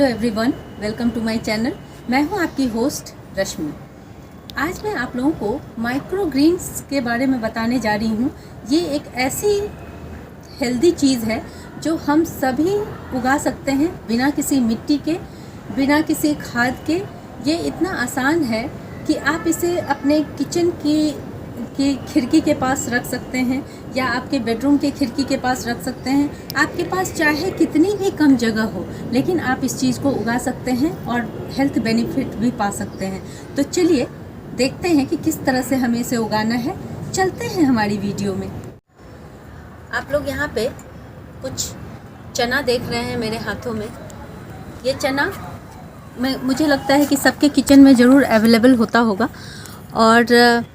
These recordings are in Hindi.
Hello everyone, welcome to my channel. मैं हूं आपकी होस्ट रश्मि। आज मैं आप लोगों को माइक्रो ग्रीन्स के बारे में बताने जा रही हूं। ये एक ऐसी हेल्दी चीज़ है जो हम सभी उगा सकते हैं बिना किसी मिट्टी के, बिना किसी खाद के। ये इतना आसान है कि आप इसे अपने किचन की खिड़की के पास रख सकते हैं या आपके बेडरूम के खिड़की के पास रख सकते हैं। आपके पास चाहे कितनी भी कम जगह हो, लेकिन आप इस चीज़ को उगा सकते हैं और हेल्थ बेनिफिट भी पा सकते हैं। तो चलिए देखते हैं कि किस तरह से हमें इसे उगाना है। चलते हैं हमारी वीडियो में। आप लोग यहाँ पे कुछ चना देख रहे हैं मेरे हाथों में। ये चना मुझे लगता है कि सबके किचन में ज़रूर अवेलेबल होता होगा, और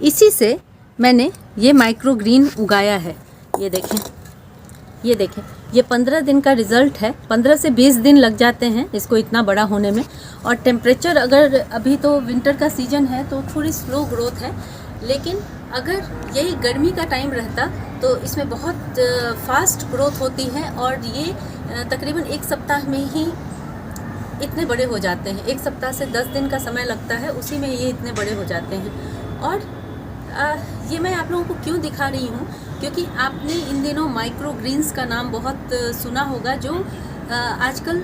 इसी से मैंने ये माइक्रो ग्रीन उगाया है। ये देखें, ये 15 दिन का रिज़ल्ट है। 15 से 20 दिन लग जाते हैं इसको इतना बड़ा होने में। और टेम्परेचर, अगर अभी तो विंटर का सीज़न है तो थोड़ी स्लो ग्रोथ है, लेकिन अगर यही गर्मी का टाइम रहता तो इसमें बहुत फास्ट ग्रोथ होती है और ये तकरीबन 1 सप्ताह में ही इतने बड़े हो जाते हैं। 1 सप्ताह से 10 दिन का समय लगता है, उसी में ये इतने बड़े हो जाते हैं। और ये मैं आप लोगों को क्यों दिखा रही हूँ, क्योंकि आपने इन दिनों माइक्रो ग्रीन्स का नाम बहुत सुना होगा, जो आजकल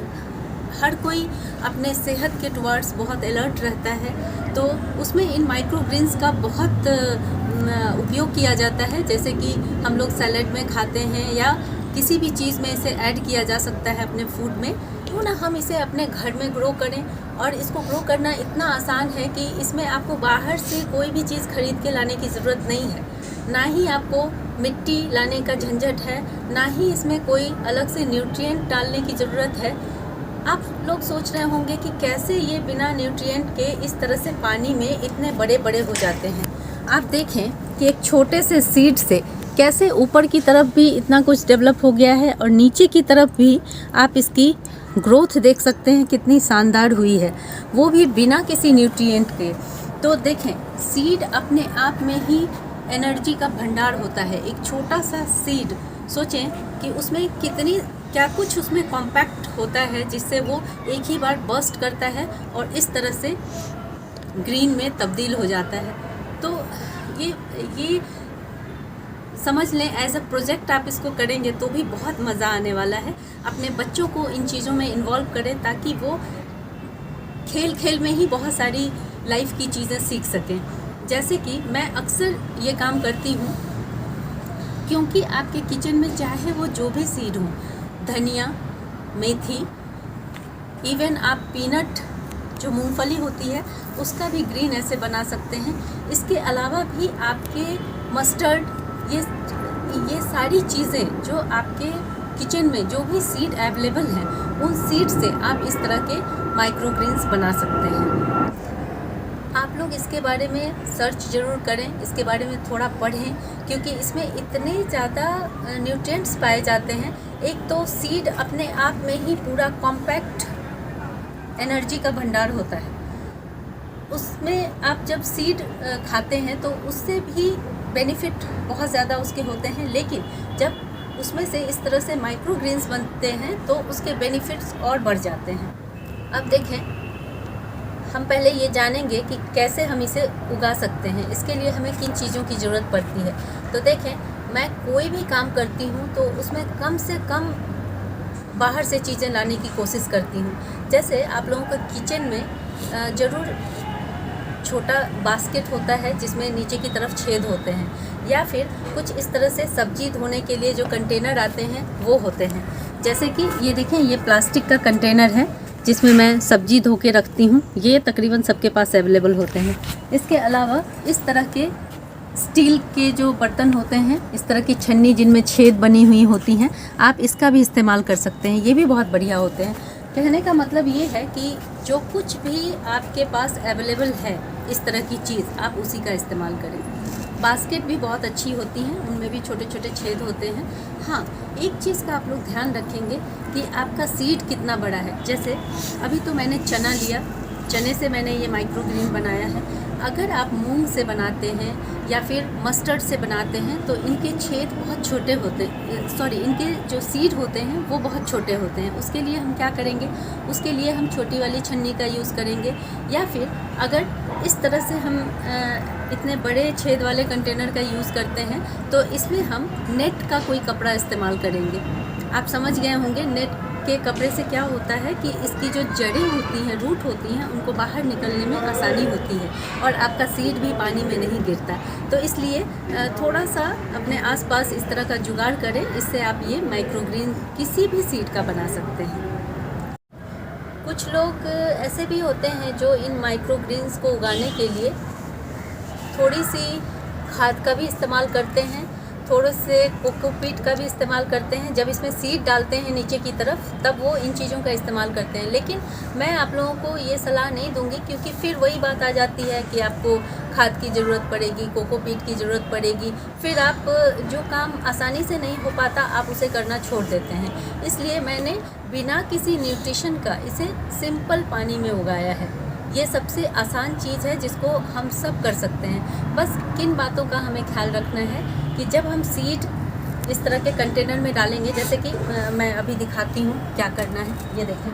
हर कोई अपने सेहत के टुवर्ड्स बहुत अलर्ट रहता है। तो उसमें इन माइक्रो ग्रीन्स का बहुत उपयोग किया जाता है। जैसे कि हम लोग सैलेड में खाते हैं या किसी भी चीज़ में इसे ऐड किया जा सकता है अपने फूड में। क्यों ना हम इसे अपने घर में ग्रो करें। और इसको ग्रो करना इतना आसान है कि इसमें आपको बाहर से कोई भी चीज़ खरीद के लाने की ज़रूरत नहीं है, ना ही आपको मिट्टी लाने का झंझट है, ना ही इसमें कोई अलग से न्यूट्रिएंट डालने की ज़रूरत है। आप लोग सोच रहे होंगे कि कैसे ये बिना न्यूट्रिएंट के इस तरह से पानी में इतने बड़े बड़े हो जाते हैं। आप देखें कि एक छोटे से सीड से कैसे ऊपर की तरफ भी इतना कुछ डेवलप हो गया है और नीचे की तरफ भी आप इसकी ग्रोथ देख सकते हैं कितनी शानदार हुई है, वो भी बिना किसी न्यूट्रिएंट के। तो देखें, सीड अपने आप में ही एनर्जी का भंडार होता है। एक छोटा सा सीड, सोचें कि उसमें क्या कुछ उसमें कॉम्पैक्ट होता है जिससे वो एक ही बार बर्स्ट करता है और इस तरह से ग्रीन में तब्दील हो जाता है। तो ये समझ लें, एज अ प्रोजेक्ट आप इसको करेंगे तो भी बहुत मज़ा आने वाला है। अपने बच्चों को इन चीज़ों में इन्वॉल्व करें ताकि वो खेल खेल में ही बहुत सारी लाइफ की चीज़ें सीख सकें। जैसे कि मैं अक्सर ये काम करती हूँ, क्योंकि आपके किचन में चाहे वो जो भी सीड हो, धनिया, मेथी, इवन आप पीनट, जो मूंगफली होती है, उसका भी ग्रीन ऐसे बना सकते हैं। इसके अलावा भी आपके मस्टर्ड, ये सारी चीज़ें जो आपके किचन में जो भी सीड अवेलेबल हैं, उन सीड से आप इस तरह के माइक्रो ग्रीन्स बना सकते हैं। आप लोग इसके बारे में सर्च ज़रूर करें, इसके बारे में थोड़ा पढ़ें, क्योंकि इसमें इतने ज़्यादा न्यूट्रिएंट्स पाए जाते हैं। एक तो सीड अपने आप में ही पूरा कॉम्पैक्ट एनर्जी का भंडार होता है। उसमें आप जब सीड खाते हैं तो उससे भी बेनिफिट बहुत ज़्यादा उसके होते हैं, लेकिन जब उसमें से इस तरह से माइक्रो ग्रीन्स बनते हैं तो उसके बेनिफिट्स और बढ़ जाते हैं। अब देखें, हम पहले ये जानेंगे कि कैसे हम इसे उगा सकते हैं। इसके लिए हमें किन चीज़ों की ज़रूरत पड़ती है। तो देखें, मैं कोई भी काम करती हूँ तो उसमें कम से कम बाहर से चीज़ें लाने की कोशिश करती हूँ। जैसे आप लोगों का किचन में ज़रूर छोटा बास्केट होता है जिसमें नीचे की तरफ छेद होते हैं, या फिर कुछ इस तरह से सब्जी धोने के लिए जो कंटेनर आते हैं वो होते हैं। जैसे कि ये देखें, ये प्लास्टिक का कंटेनर है जिसमें मैं सब्जी धो के रखती हूँ। ये तकरीबन सबके पास अवेलेबल होते हैं। इसके अलावा इस तरह के स्टील के जो बर्तन होते हैं, इस तरह की छन्नी जिनमें छेद बनी हुई होती हैं, आप इसका भी इस्तेमाल कर सकते हैं। ये भी बहुत बढ़िया होते हैं। कहने का मतलब ये है कि जो कुछ भी आपके पास अवेलेबल है इस तरह की चीज़, आप उसी का इस्तेमाल करें। बास्केट भी बहुत अच्छी होती हैं, उनमें भी छोटे छोटे छेद होते हैं। हाँ, एक चीज़ का आप लोग ध्यान रखेंगे कि आपका सीड कितना बड़ा है। जैसे अभी तो मैंने चना लिया, चने से मैंने ये माइक्रो ग्रीन बनाया है। अगर आप मूंग से बनाते हैं या फिर मस्टर्ड से बनाते हैं तो इनके छेद बहुत छोटे होते इनके जो सीड होते हैं वो बहुत छोटे होते हैं। उसके लिए हम क्या करेंगे, उसके लिए हम छोटी वाली छन्नी का यूज़ करेंगे, या फिर अगर इस तरह से हम इतने बड़े छेद वाले कंटेनर का यूज़ करते हैं तो इसमें हम नेट का कोई कपड़ा इस्तेमाल करेंगे। आप समझ गए होंगे नेट के कपड़े से क्या होता है कि इसकी जो जड़ें होती हैं, रूट होती हैं, उनको बाहर निकलने में आसानी होती है और आपका सीड भी पानी में नहीं गिरता। तो इसलिए थोड़ा सा अपने आसपास इस तरह का जुगाड़ करें, इससे आप ये माइक्रोग्रीन किसी भी सीड का बना सकते हैं। कुछ लोग ऐसे भी होते हैं जो इन माइक्रोग्रीन्स को उगाने के लिए थोड़ी सी खाद का भी इस्तेमाल करते हैं, थोड़े से कोकोपीट का भी इस्तेमाल करते हैं। जब इसमें सीड डालते हैं नीचे की तरफ तब वो इन चीज़ों का इस्तेमाल करते हैं। लेकिन मैं आप लोगों को ये सलाह नहीं दूंगी, क्योंकि फिर वही बात आ जाती है कि आपको खाद की ज़रूरत पड़ेगी, कोकोपीट की ज़रूरत पड़ेगी, फिर आप जो काम आसानी से नहीं हो पाता आप उसे करना छोड़ देते हैं। इसलिए मैंने बिना किसी न्यूट्रिशन का इसे सिंपल पानी में उगाया है। ये सबसे आसान चीज़ है जिसको हम सब कर सकते हैं। बस किन बातों का हमें ख्याल रखना है कि जब हम सीड इस तरह के कंटेनर में डालेंगे, जैसे कि मैं अभी दिखाती हूँ क्या करना है। ये देखें,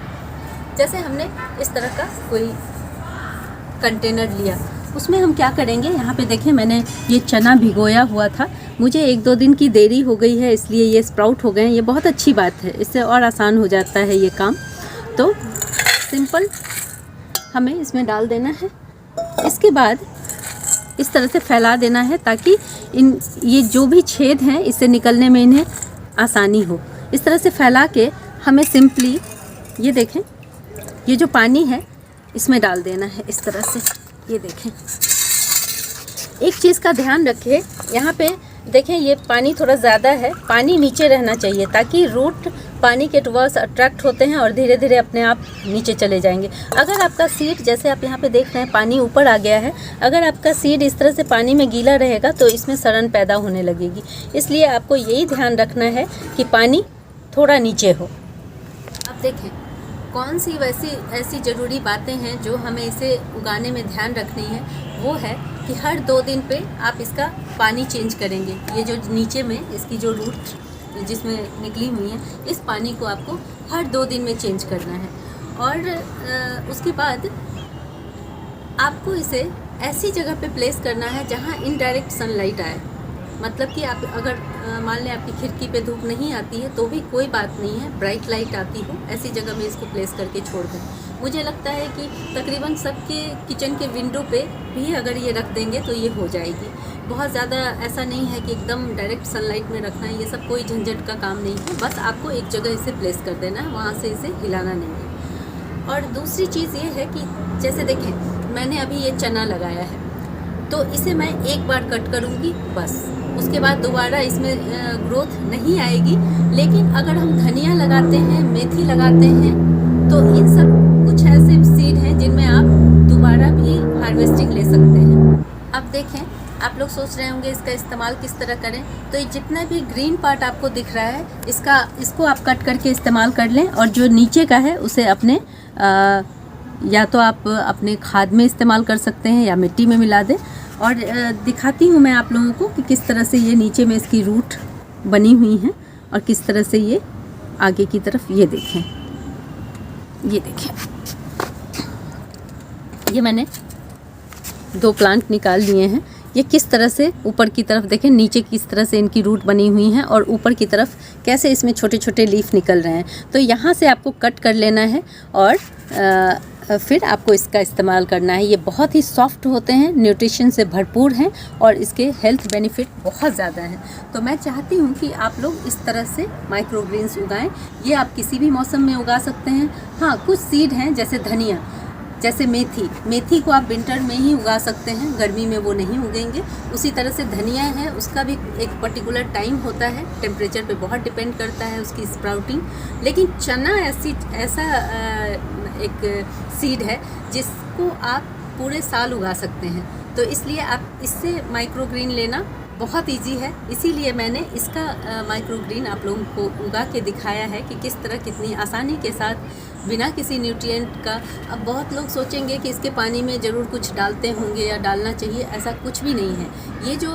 जैसे हमने इस तरह का कोई कंटेनर लिया, उसमें हम क्या करेंगे, यहाँ पे देखें मैंने ये चना भिगोया हुआ था, मुझे 1-2 दिन की देरी हो गई है इसलिए ये स्प्राउट हो गए हैं। ये बहुत अच्छी बात है, इससे और आसान हो जाता है ये काम। तो सिंपल हमें इसमें डाल देना है। इसके बाद इस तरह से फैला देना है ताकि ये जो भी छेद हैं इससे निकलने में इन्हें आसानी हो। इस तरह से फैला के हमें सिंपली ये देखें, ये जो पानी है इसमें डाल देना है इस तरह से। ये देखें, एक चीज़ का ध्यान रखिए, यहाँ पे देखें ये पानी थोड़ा ज़्यादा है, पानी नीचे रहना चाहिए ताकि रूट पानी के टुवर्ड्स अट्रैक्ट होते हैं और धीरे धीरे अपने आप नीचे चले जाएंगे। अगर आपका सीड, जैसे आप यहाँ पे देख रहे हैं पानी ऊपर आ गया है, अगर आपका सीड इस तरह से पानी में गीला रहेगा तो इसमें सड़न पैदा होने लगेगी। इसलिए आपको यही ध्यान रखना है कि पानी थोड़ा नीचे हो। अब देखें कौन सी ऐसी ज़रूरी बातें हैं जो हमें इसे उगाने में ध्यान रखनी है। वो है कि हर 2 दिन पे आप इसका पानी चेंज करेंगे। ये जो नीचे में इसकी जो रूट जिसमें निकली हुई है, इस पानी को आपको हर 2 दिन में चेंज करना है। और उसके बाद आपको इसे ऐसी जगह पे प्लेस करना है जहाँ इनडायरेक्ट सनलाइट आए। मतलब कि आप अगर मान लें आपकी खिड़की पे धूप नहीं आती है तो भी कोई बात नहीं है, ब्राइट लाइट आती हो, ऐसी जगह में इसको प्लेस करके छोड़ दें। मुझे लगता है कि तकरीबन सबके किचन के विंडो पे भी अगर ये रख देंगे तो ये हो जाएगी। बहुत ज़्यादा ऐसा नहीं है कि एकदम डायरेक्ट सनलाइट में रखना है, ये सब कोई झंझट का काम नहीं है। बस आपको एक जगह इसे प्लेस कर देना है, वहाँ से इसे हिलाना नहीं है। और दूसरी चीज़ ये है कि जैसे देखें मैंने अभी ये चना लगाया है तो इसे मैं एक बार कट करूँगी बस, उसके बाद दोबारा इसमें ग्रोथ नहीं आएगी। लेकिन अगर हम धनिया लगाते हैं, मेथी लगाते हैं तो इन सब कुछ ऐसे सीड हैं जिनमें आप दोबारा भी हार्वेस्टिंग ले सकते हैं। अब देखें, आप लोग सोच रहे होंगे इसका इस्तेमाल किस तरह करें, तो ये जितना भी ग्रीन पार्ट आपको दिख रहा है इसको आप कट करके इस्तेमाल कर लें, और जो नीचे का है उसे अपने या तो आप अपने खाद में इस्तेमाल कर सकते हैं या मिट्टी में मिला दें। और दिखाती हूँ मैं आप लोगों को कि किस तरह से ये नीचे में इसकी रूट बनी हुई हैं और किस तरह से ये आगे की तरफ, ये देखें, ये देखें, ये मैंने 2 प्लांट निकाल लिए हैं। ये किस तरह से ऊपर की तरफ देखें, नीचे किस तरह से इनकी रूट बनी हुई हैं और ऊपर की तरफ कैसे इसमें छोटे छोटे लीफ निकल रहे हैं। तो यहाँ से आपको कट कर लेना है और फिर आपको इसका इस्तेमाल करना है। ये बहुत ही सॉफ्ट होते हैं, न्यूट्रिशन से भरपूर हैं और इसके हेल्थ बेनिफिट बहुत ज़्यादा हैं। तो मैं चाहती हूँ कि आप लोग इस तरह से माइक्रोग्रीन्स उगाएं। ये आप किसी भी मौसम में उगा सकते हैं। हाँ, कुछ सीड हैं जैसे धनिया, जैसे मेथी को आप विंटर में ही उगा सकते हैं, गर्मी में वो नहीं उगेंगे। उसी तरह से धनिया है, उसका भी एक पर्टिकुलर टाइम होता है, टेम्परेचर पे बहुत डिपेंड करता है उसकी स्प्राउटिंग। लेकिन चना ऐसा एक सीड है जिसको आप पूरे साल उगा सकते हैं। तो इसलिए आप इससे माइक्रोग्रीन लेना बहुत इजी है। इसीलिए मैंने इसका माइक्रोग्रीन आप लोगों को उगा के दिखाया है कि किस तरह कितनी आसानी के साथ बिना किसी न्यूट्रिएंट का। अब बहुत लोग सोचेंगे कि इसके पानी में ज़रूर कुछ डालते होंगे या डालना चाहिए, ऐसा कुछ भी नहीं है। ये जो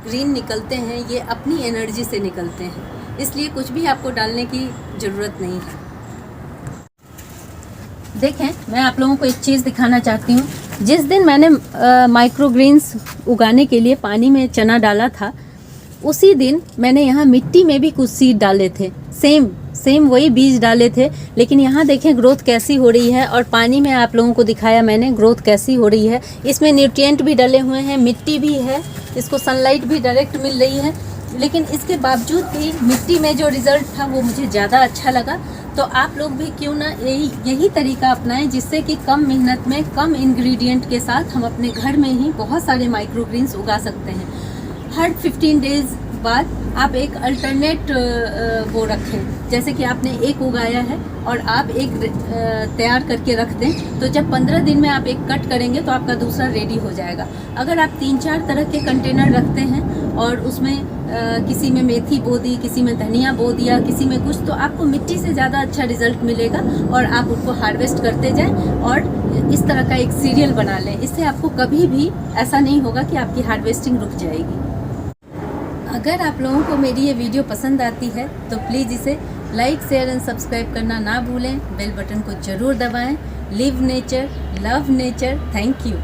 ग्रीन निकलते हैं ये अपनी एनर्जी से निकलते हैं, इसलिए कुछ भी आपको डालने की ज़रूरत नहीं है। देखें, मैं आप लोगों को एक चीज़ दिखाना चाहती हूँ। जिस दिन मैंने माइक्रोग्रीन्स उगाने के लिए पानी में चना डाला था, उसी दिन मैंने यहाँ मिट्टी में भी कुछ सीड डाले थे, सेम वही बीज डाले थे। लेकिन यहाँ देखें ग्रोथ कैसी हो रही है, और पानी में आप लोगों को दिखाया मैंने ग्रोथ कैसी हो रही है। इसमें न्यूट्रिएंट भी डले हुए हैं, मिट्टी भी है, इसको सनलाइट भी डायरेक्ट मिल रही है। लेकिन इसके बावजूद भी मिट्टी में जो रिज़ल्ट था वो मुझे ज़्यादा अच्छा लगा। तो आप लोग भी क्यों ना यही तरीका अपनाएं, जिससे कि कम मेहनत में कम इंग्रेडिएंट के साथ हम अपने घर में ही बहुत सारे माइक्रोग्रीन्स उगा सकते हैं। हर 15 डेज़ बाद आप एक अल्टरनेट वो रखें। जैसे कि आपने एक उगाया है और आप एक तैयार करके रख दें, तो जब 15 दिन में आप एक कट करेंगे तो आपका दूसरा रेडी हो जाएगा। अगर आप 3-4 तरह के कंटेनर रखते हैं और उसमें किसी में मेथी बो दी, किसी में धनिया बो दिया, किसी में कुछ, तो आपको मिट्टी से ज़्यादा अच्छा रिजल्ट मिलेगा और आप उनको हार्वेस्ट करते जाएं और इस तरह का एक सीरियल बना लें। इससे आपको कभी भी ऐसा नहीं होगा कि आपकी हार्वेस्टिंग रुक जाएगी। अगर आप लोगों को मेरी ये वीडियो पसंद आती है तो प्लीज़ इसे लाइक, शेयर एंड सब्सक्राइब करना ना भूलें। बेल बटन को ज़रूर दबाएं। Live nature, love nature. Thank you.